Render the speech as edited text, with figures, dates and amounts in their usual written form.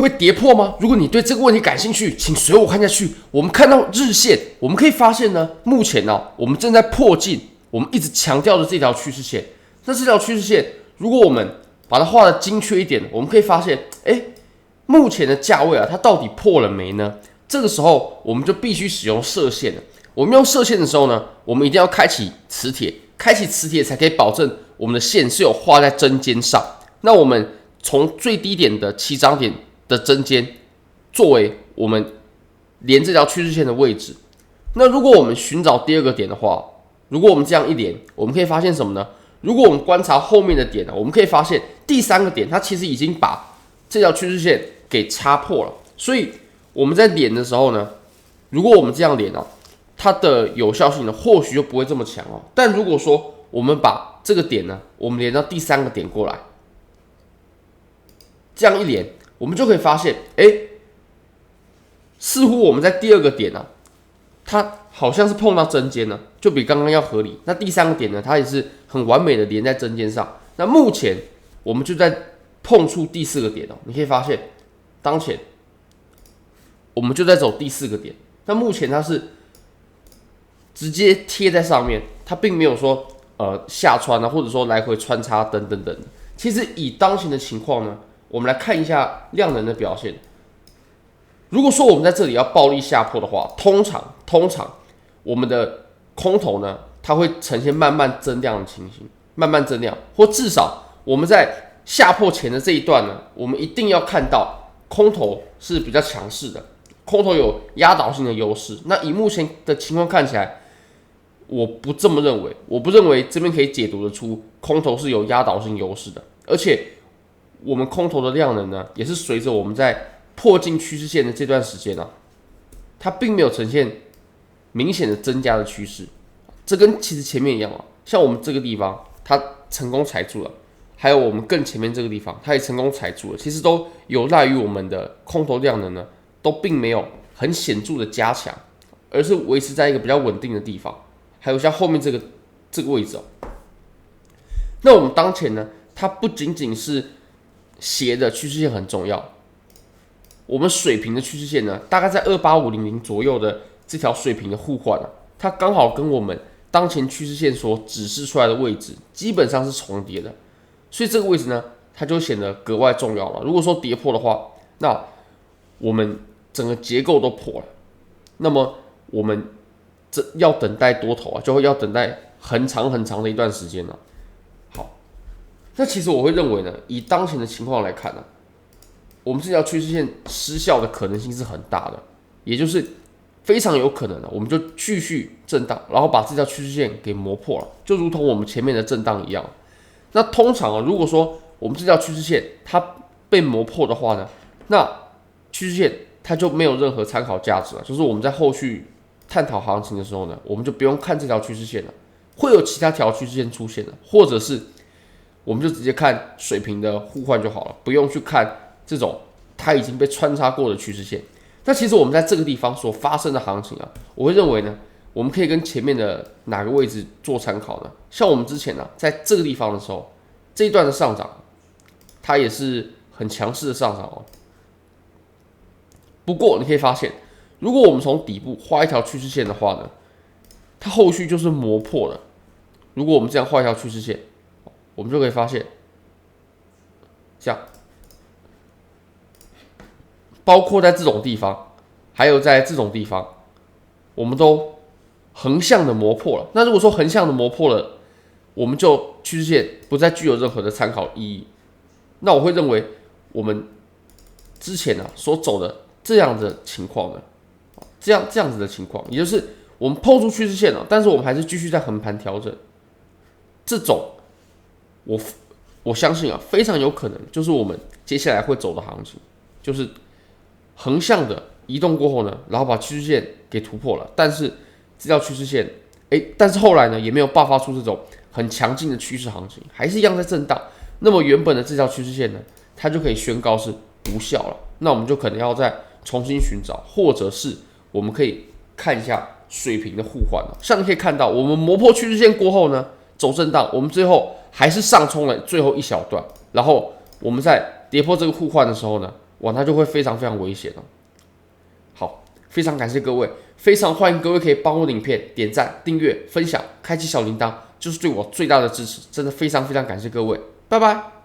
会跌破吗？如果你对这个问题感兴趣，请随我看下去。我们看到日线，我们可以发现呢，目前呢，我们正在迫近我们一直强调的这条趋势线。那这条趋势线，如果我们把它画的精确一点，我们可以发现，目前的价位啊，它到底破了没呢？这个时候，我们就必须使用射线了。我们用射线的时候呢，我们一定要开启磁铁，开启磁铁才可以保证我们的线是有画在针尖上。那我们从最低点的起涨点的针尖作为我们连这条趋势线的位置。那如果我们寻找第二个点的话，如果我们这样一连，我们可以发现什么呢？如果我们观察后面的点呢，我们可以发现第三个点它其实已经把这条趋势线给插破了。所以我们在连的时候呢，如果我们这样连它的有效性呢或许就不会这么强哦。但如果说我们把这个点呢，我们连到第三个点过来，这样一连，我们就可以发现，似乎我们在第二个点它好像是碰到针尖了，就比刚刚要合理。那第三个点呢，它也是很完美的连在针尖上。那目前我们就在碰触第四个点你可以发现，当前我们就在走第四个点。那目前它是直接贴在上面，它并没有说下穿或者说来回穿插等等等。其实以当前的情况呢，我们来看一下量能的表现。如果说我们在这里要暴力下破的话，通常我们的空头呢，它会呈现慢慢增量的情形，慢慢增量，或至少我们在下破前的这一段呢，我们一定要看到空头是比较强势的，空头有压倒性的优势。那以目前的情况看起来，我不这么认为，我不认为这边可以解读得出空头是有压倒性优势的，而且我们空头的量能呢，也是随着我们在破进趋势线的这段时间它并没有呈现明显的增加的趋势。这跟其实前面一样像我们这个地方它成功踩住了，还有我们更前面这个地方它也成功踩住了，其实都有赖于我们的空头量能呢，都并没有很显著的加强，而是维持在一个比较稳定的地方。还有像后面这个位置那我们当前呢，它不仅仅是斜的趋势线很重要，我们水平的趋势线呢，大概在28500左右的这条水平的互换它刚好跟我们当前趋势线所指示出来的位置基本上是重叠的，所以这个位置呢，它就显得格外重要了。如果说跌破的话，那我们整个结构都破了，那么我们这要等待多头就会要等待很长很长的一段时间了。好，那其实我会认为呢，以当前的情况来看我们这条趋势线失效的可能性是很大的，也就是非常有可能我们就继续震荡，然后把这条趋势线给磨破了，就如同我们前面的震荡一样。那通常如果说我们这条趋势线它被磨破的话呢，那趋势线它就没有任何参考价值了，就是我们在后续探讨行情的时候呢，我们就不用看这条趋势线了，会有其他条趋势线出现的，或者是我们就直接看水平的互换就好了，不用去看这种它已经被穿插过的趋势线。那其实我们在这个地方所发生的行情我会认为呢，我们可以跟前面的哪个位置做参考呢？像我们之前在这个地方的时候，这一段的上涨，它也是很强势的上涨不过你可以发现，如果我们从底部画一条趋势线的话呢，它后续就是磨破了。如果我们这样画一条趋势线，我们就可以发现，这样，包括在这种地方，还有在这种地方，我们都横向的磨破了。那如果说横向的磨破了，我们就趋势线不再具有任何的参考意义。那我会认为，我们之前所走的这样的情况呢，这样子的情况，也就是我们碰出趋势线但是我们还是继续在横盘调整。这种我相信非常有可能就是我们接下来会走的行情，就是横向的移动过后呢，然后把趋势线给突破了，但是这条趋势线，但是后来呢也没有爆发出这种很强劲的趋势行情，还是一样在震荡。那么原本的这条趋势线呢，它就可以宣告是无效了。那我们就可能要再重新寻找，或者是我们可以看一下水平的互换像你可以看到，我们磨破趋势线过后呢，走震荡，我们最后还是上冲了最后一小段，然后我们在跌破这个互换的时候呢，哇，那就会非常非常危险哦。好，非常感谢各位，非常欢迎各位可以帮我的影片点赞、订阅、分享、开启小铃铛，就是对我最大的支持，真的非常非常感谢各位，拜拜。